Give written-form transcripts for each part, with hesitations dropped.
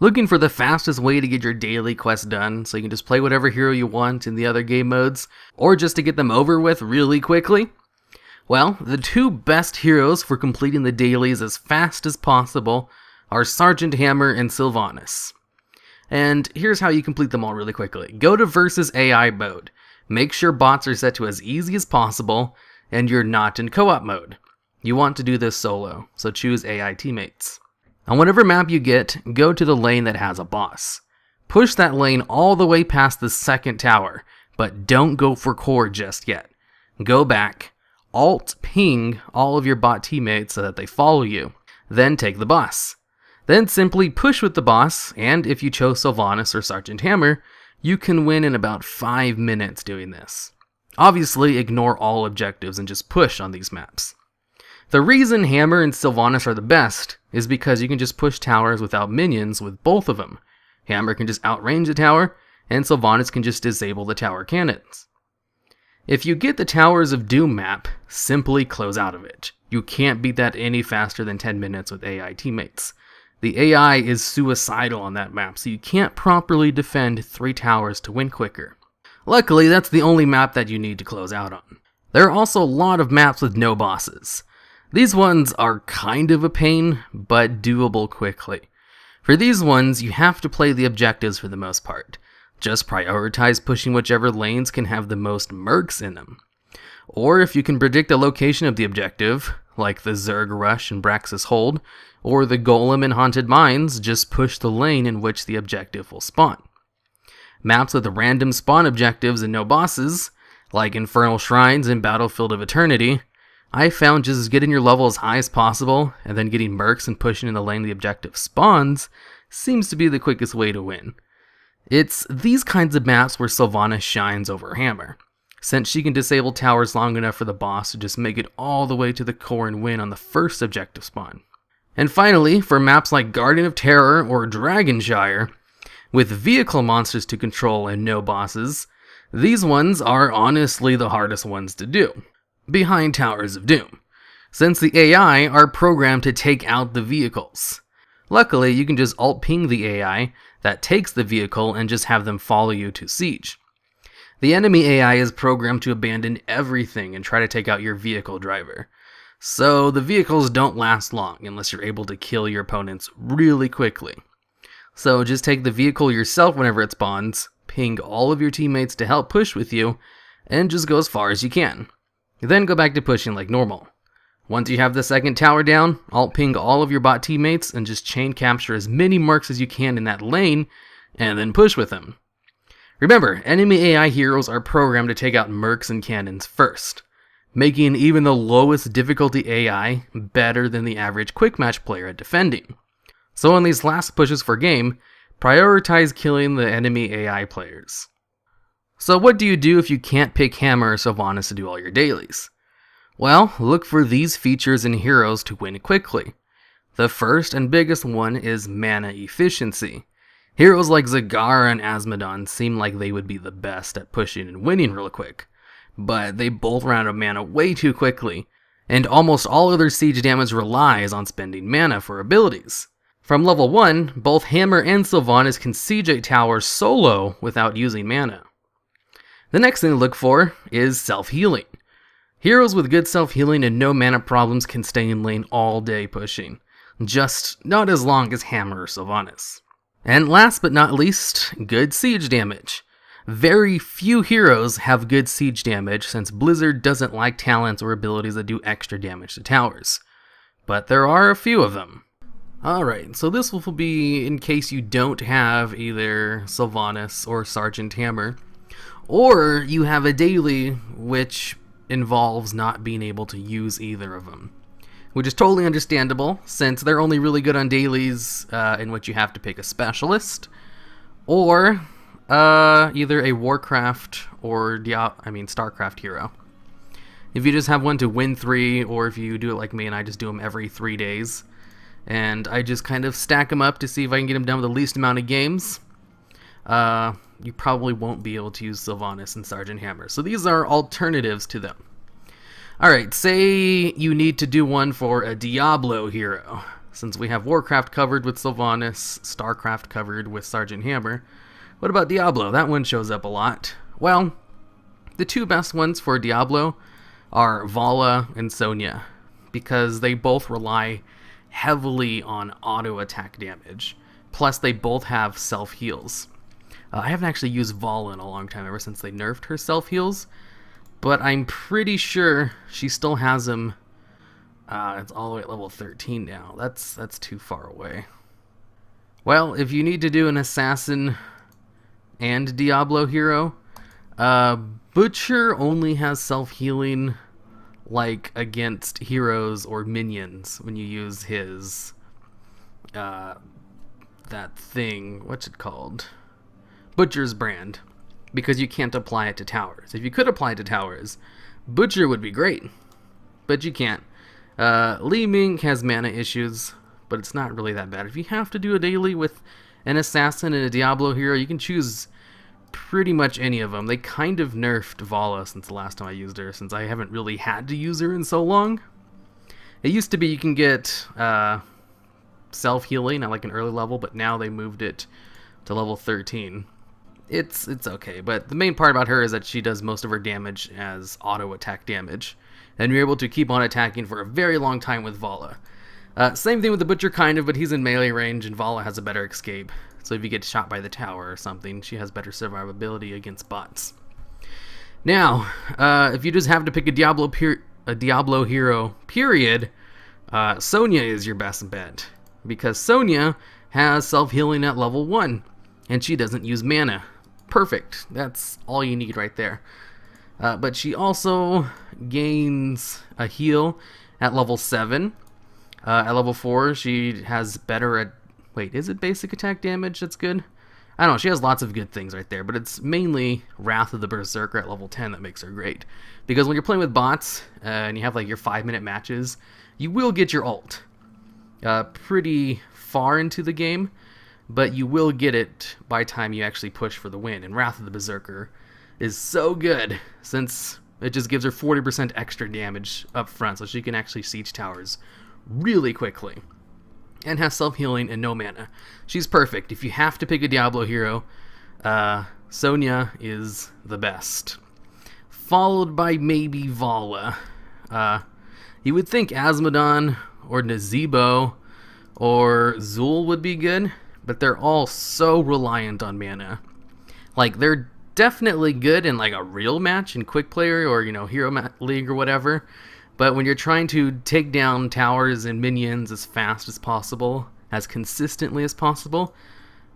Looking for the fastest way to get your daily quest done so you can just play whatever hero you want in the other game modes, or just to get them over with really quickly? Well, the two best heroes for completing the dailies as fast as possible are Sergeant Hammer and Sylvanas. And here's how you complete them all really quickly. Go to versus AI mode. Make sure bots are set to as easy as possible, and you're not in co-op mode. You want to do this solo, so choose AI teammates. On whatever map you get, go to the lane that has a boss. Push that lane all the way past the second tower, but don't go for core just yet. Go back, alt ping all of your bot teammates so that they follow you, then take the boss. Then simply push with the boss, and if you chose Sylvanas or Sergeant Hammer, you can win in about 5 minutes doing this. Obviously, ignore all objectives and just push on these maps. The reason Hammer and Sylvanas are the best is because you can just push towers without minions with both of them. Hammer can just outrange the tower, and Sylvanas can just disable the tower cannons. If you get the Towers of Doom map, simply close out of it. You can't beat that any faster than 10 minutes with AI teammates. The AI is suicidal on that map, so you can't properly defend 3 towers to win quicker. Luckily, that's the only map that you need to close out on. There are also a lot of maps with no bosses. These ones are kind of a pain, but doable quickly. For these ones, you have to play the objectives for the most part. Just prioritize pushing whichever lanes can have the most mercs in them. Or if you can predict the location of the objective, like the Zerg Rush and Braxis Hold, or the Golem in Haunted Mines, just push the lane in which the objective will spawn. Maps with random spawn objectives and no bosses, like Infernal Shrines and Battlefield of Eternity, I found just getting your level as high as possible, and then getting mercs and pushing in the lane the objective spawns, seems to be the quickest way to win. It's these kinds of maps where Sylvanas shines over Hammer, since she can disable towers long enough for the boss to just make it all the way to the core and win on the first objective spawn. And finally, for maps like Guardian of Terror or Dragonshire, with vehicle monsters to control and no bosses, these ones are honestly the hardest ones to do, behind Towers of Doom, since the AI are programmed to take out the vehicles. Luckily, you can just alt ping the AI that takes the vehicle and just have them follow you to siege. The enemy AI is programmed to abandon everything and try to take out your vehicle driver. So the vehicles don't last long unless you're able to kill your opponents really quickly. So just take the vehicle yourself whenever it spawns, ping all of your teammates to help push with you, and just go as far as you can. Then go back to pushing like normal. Once you have the second tower down, alt ping all of your bot teammates and just chain capture as many marks as you can in that lane, and then push with them. Remember, enemy AI heroes are programmed to take out mercs and cannons first, making even the lowest difficulty AI better than the average quick match player at defending. So on these last pushes for game, prioritize killing the enemy AI players. So what do you do if you can't pick Hammer or Sylvanas to do all your dailies? Well, look for these features in heroes to win quickly. The first and biggest one is mana efficiency. Heroes like Zagara and Asmodon seem like they would be the best at pushing and winning real quick, but they both run out of mana way too quickly, and almost all other siege damage relies on spending mana for abilities. From level 1, both Hammer and Sylvanas can siege a tower solo without using mana. The next thing to look for is self-healing. Heroes with good self-healing and no mana problems can stay in lane all day pushing, just not as long as Hammer or Sylvanas. And last but not least, good siege damage. Very few heroes have good siege damage since Blizzard doesn't like talents or abilities that do extra damage to towers, but there are a few of them. Alright, so this will be in case you don't have either Sylvanas or Sergeant Hammer, or you have a daily which involves not being able to use either of them, which is totally understandable since they're only really good on dailies in which you have to pick a specialist, or either a Warcraft or Starcraft hero. If you just have one to win 3, or if you do it like me and I just do them every 3 days, and I just kind of stack them up to see if I can get them done with the least amount of games, you probably won't be able to use Sylvanas and Sergeant Hammer. So these are alternatives to them. Alright, say you need to do one for a Diablo hero. since we have Warcraft covered with Sylvanas, Starcraft covered with Sergeant Hammer, what about Diablo? That one shows up a lot. Well, the two best ones for Diablo are Vala and Sonya, because they both rely heavily on auto attack damage. Plus, they both have self-heals. I haven't actually used Vala in a long time, ever since they nerfed her self-heals, but I'm pretty sure she still has them. It's all the way at level 13 now. That's too far away. Well, if you need to do an assassin and Diablo hero, Butcher only has self-healing like against heroes or minions when you use his that thing, what's it called? Butcher's brand, because you can't apply it to towers. If you could apply it to towers, Butcher would be great, but you can't. Li Ming has mana issues, but it's not really that bad. If you have to do a daily with an assassin and a Diablo hero, you can choose pretty much any of them. They kind of nerfed Vala since the last time I used her, since I haven't really had to use her in so long. It used to be you can get self-healing at like an early level, but now they moved it to level 13. It's okay, but the main part about her is that she does most of her damage as auto attack damage, and you're able to keep on attacking for a very long time with Vala. Same thing with the Butcher, kind of, but he's in melee range, and Vala has a better escape. So if you get shot by the tower or something, she has better survivability against bots. Now, if you just have to pick a Diablo hero, period, Sonya is your best bet, because Sonya has self-healing at level 1, and she doesn't use mana. Perfect. That's all you need right there. But she also gains a heal at level 7. At level 4, she has better wait, is it basic attack damage that's good? I don't know, she has lots of good things right there, but it's mainly Wrath of the Berserker at level 10 that makes her great. Because when you're playing with bots, and you have like your 5-minute matches, you will get your ult pretty far into the game, but you will get it by time you actually push for the win. And Wrath of the Berserker is so good, since it just gives her 40% extra damage up front, so she can actually siege towers really quickly. And has self-healing and no mana. She's perfect. If you have to pick a Diablo hero, Sonya is the best. Followed by maybe Vala. You would think Azmodan or Nazebo or Zul would be good, but they're all so reliant on mana. Like, they're definitely good in like a real match in quick player or, hero league or whatever. But when you're trying to take down towers and minions as fast as possible, as consistently as possible,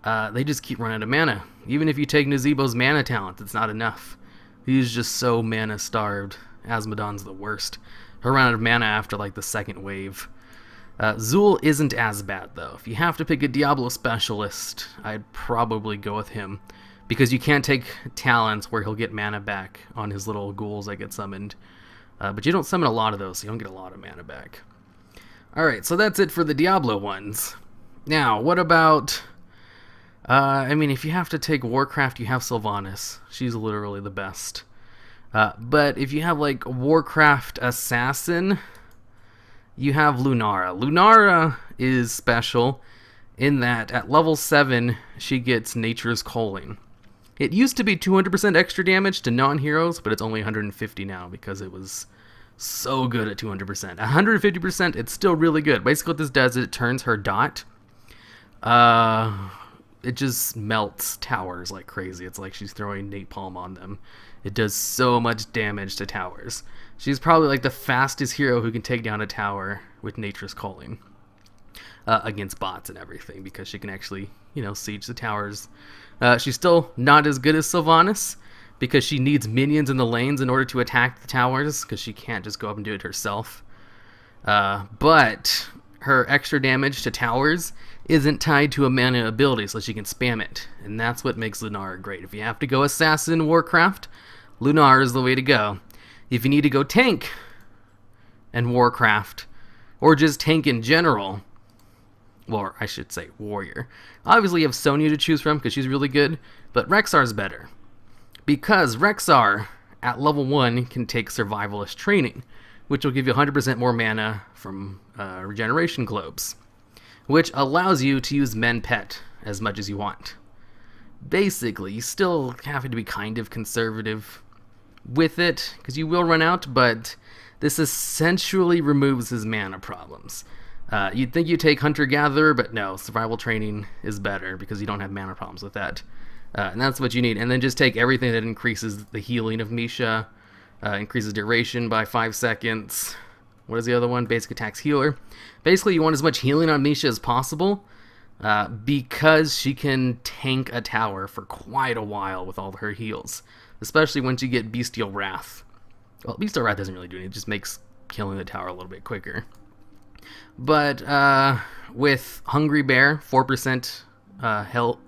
they just keep running out of mana. Even if you take Nazebo's mana talent, it's not enough. He's just so mana starved. Azmodan's the worst. He'll run out of mana after like the second wave. Zul isn't as bad though. If you have to pick a Diablo specialist, I'd probably go with him. Because you can't take talents where he'll get mana back on his little ghouls that get summoned. But you don't summon a lot of those, so you don't get a lot of mana back. Alright, so that's it for the Diablo ones. Now, what about... if you have to take Warcraft, you have Sylvanas. She's literally the best. But if you have, like, Warcraft Assassin, you have Lunara. Lunara is special in that at level 7, she gets Nature's Calling. It used to be 200% extra damage to non-heroes, but it's only 150 now because it was so good at 200%. 150%, it's still really good. Basically what this does is it turns her dot. It just melts towers like crazy. It's like she's throwing napalm on them. It does so much damage to towers. She's probably like the fastest hero who can take down a tower with Nature's Calling. Against bots and everything, because she can actually, siege the towers. She's still not as good as Sylvanas, because she needs minions in the lanes in order to attack the towers, because she can't just go up and do it herself. But her extra damage to towers isn't tied to a mana ability, so she can spam it. And that's what makes Lunara great. If you have to go Assassin Warcraft, Lunara is the way to go. If you need to go tank and Warcraft, or just tank in general, or I should say warrior. Obviously you have Sonya to choose from because she's really good, but Rexar's better. Because Rexar, at level 1, can take Survivalist Training, which will give you 100% more mana from regeneration globes. which allows you to use Men Pet as much as you want. Basically, you still have to be kind of conservative with it, because you will run out, but this essentially removes his mana problems. You'd think you take Hunter-Gatherer, but no, Survival Training is better, because you don't have mana problems with that. And that's what you need. And then just take everything that increases the healing of Misha, increases duration by 5 seconds. What is the other one? Basic Attacks Healer. Basically, you want as much healing on Misha as possible, because she can tank a tower for quite a while with all of her heals, especially once you get Bestial Wrath. Well, Bestial Wrath doesn't really do anything, it just makes killing the tower a little bit quicker. But with Hungry Bear, 4%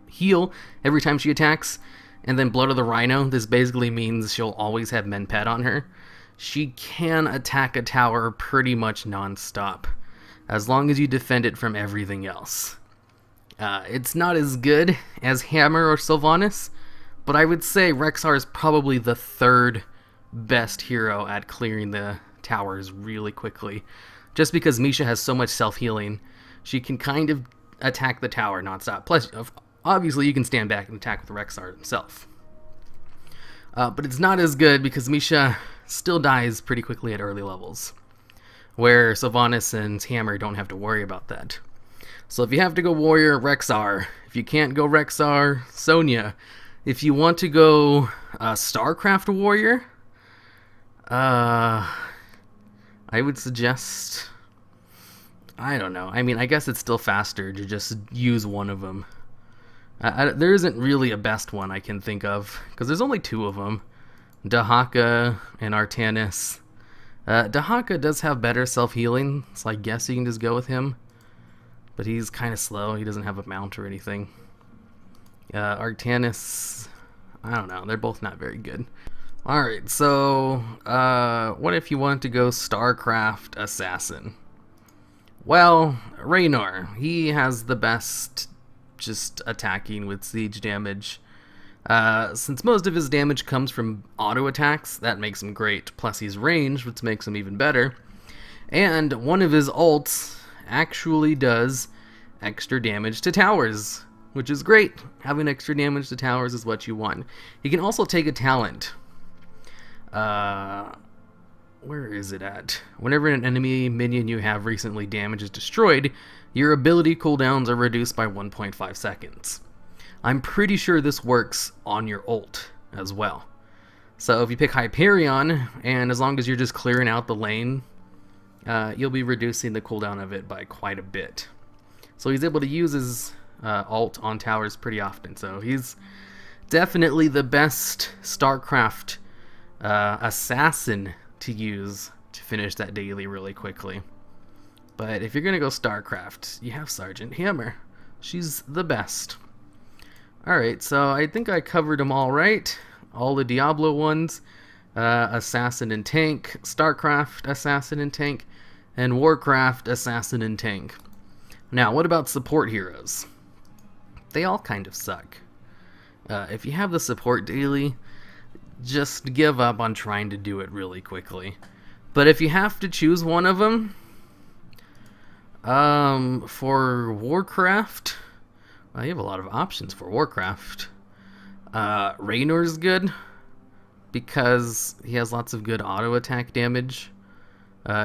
heal every time she attacks, and then Blood of the Rhino, this basically means she'll always have Men Pet on her. She can attack a tower pretty much non-stop, as long as you defend it from everything else. It's not as good as Hammer or Sylvanas, but I would say Rexxar is probably the third best hero at clearing the towers really quickly. Just because Misha has so much self-healing, she can kind of attack the tower non-stop. Plus, obviously, you can stand back and attack with Rexxar himself. But it's not as good because Misha still dies pretty quickly at early levels, where Sylvanas and Hammer don't have to worry about that. So if you have to go Warrior, Rexxar. If you can't go Rexxar, Sonya. If you want to go StarCraft Warrior, I would suggest, I don't know. I mean, I guess it's still faster to just use one of them. There isn't really a best one I can think of, because there's only 2 of them. Dahaka and Artanis. Dahaka does have better self-healing, so I guess you can just go with him. But he's kind of slow. He doesn't have a mount or anything. Artanis, I don't know. They're both not very good. Alright, so what if you want to go StarCraft Assassin? Well, Raynor, he has the best just attacking with siege damage. Since most of his damage comes from auto attacks, that makes him great. Plus he's ranged, which makes him even better. And one of his ults actually does extra damage to towers, which is great. Having extra damage to towers is what you want. He can also take a talent. Where is it at? Whenever an enemy minion you have recently damaged is destroyed, your ability cooldowns are reduced by 1.5 seconds. I'm pretty sure this works on your ult as well. So if you pick Hyperion, and as long as you're just clearing out the lane, you'll be reducing the cooldown of it by quite a bit. So he's able to use his ult on towers pretty often. So he's definitely the best StarCraft assassin to use to finish that daily really quickly. But if you're going to go StarCraft, you have Sergeant Hammer. She's the best. Alright, so I think I covered them all right. All the Diablo ones. Assassin and Tank, StarCraft, Assassin and Tank, and Warcraft, Assassin and Tank. Now, what about support heroes? They all kind of suck. If you have the support daily, just give up on trying to do it really quickly. But if you have to choose one of them, for Warcraft, well, you have a lot of options for Warcraft. Raynor's good, because he has lots of good auto attack damage.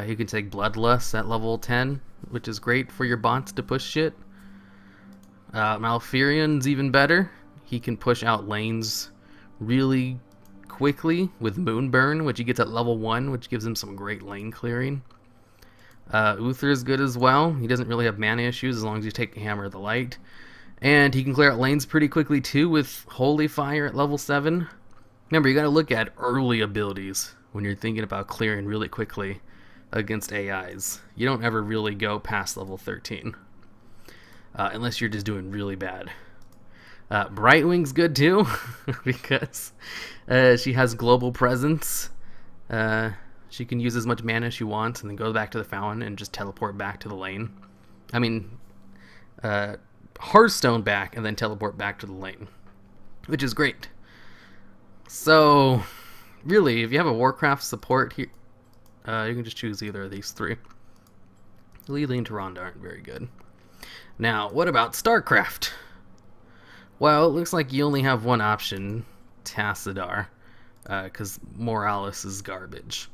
He can take Bloodlust at level 10, which is great for your bots to push shit. Malfurion's even better. He can push out lanes really quickly with Moonburn, which he gets at level 1, which gives him some great lane clearing. Uther's good as well. He doesn't really have mana issues as long as you take Hammer of the Light. And he can clear out lanes pretty quickly too with Holy Fire at level 7. Remember, you gotta look at early abilities when you're thinking about clearing really quickly against AIs. You don't ever really go past level 13. Unless you're just doing really bad. Brightwing's good too, because she has global presence. She can use as much mana as she wants and then go back to the fountain and just teleport back to the lane. I mean, Hearthstone back and then teleport back to the lane, which is great. So, really, if you have a Warcraft support here, you can just choose either of these 3. Lily and Tyrande aren't very good. Now, what about StarCraft? Well, it looks like you only have one option, Tassadar, because Morales is garbage.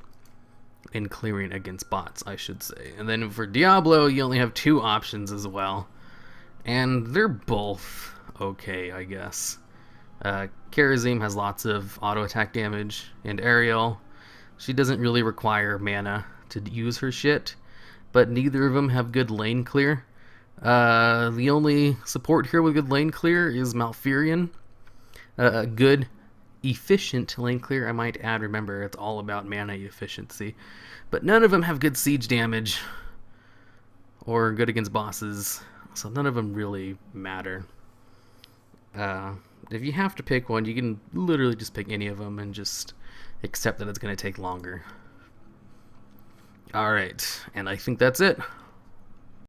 In clearing against bots, I should say. And then for Diablo, you only have two options as well. And they're both okay, I guess. Karazim has lots of auto attack damage, and Ariel, she doesn't really require mana to use her shit, but neither of them have good lane clear. The only support here with good lane clear is Malfurion. A good, efficient lane clear, I might add. Remember, it's all about mana efficiency. But none of them have good siege damage or good against bosses, so none of them really matter. If you have to pick one, you can literally just pick any of them and just accept that it's going to take longer. Alright, and I think that's it.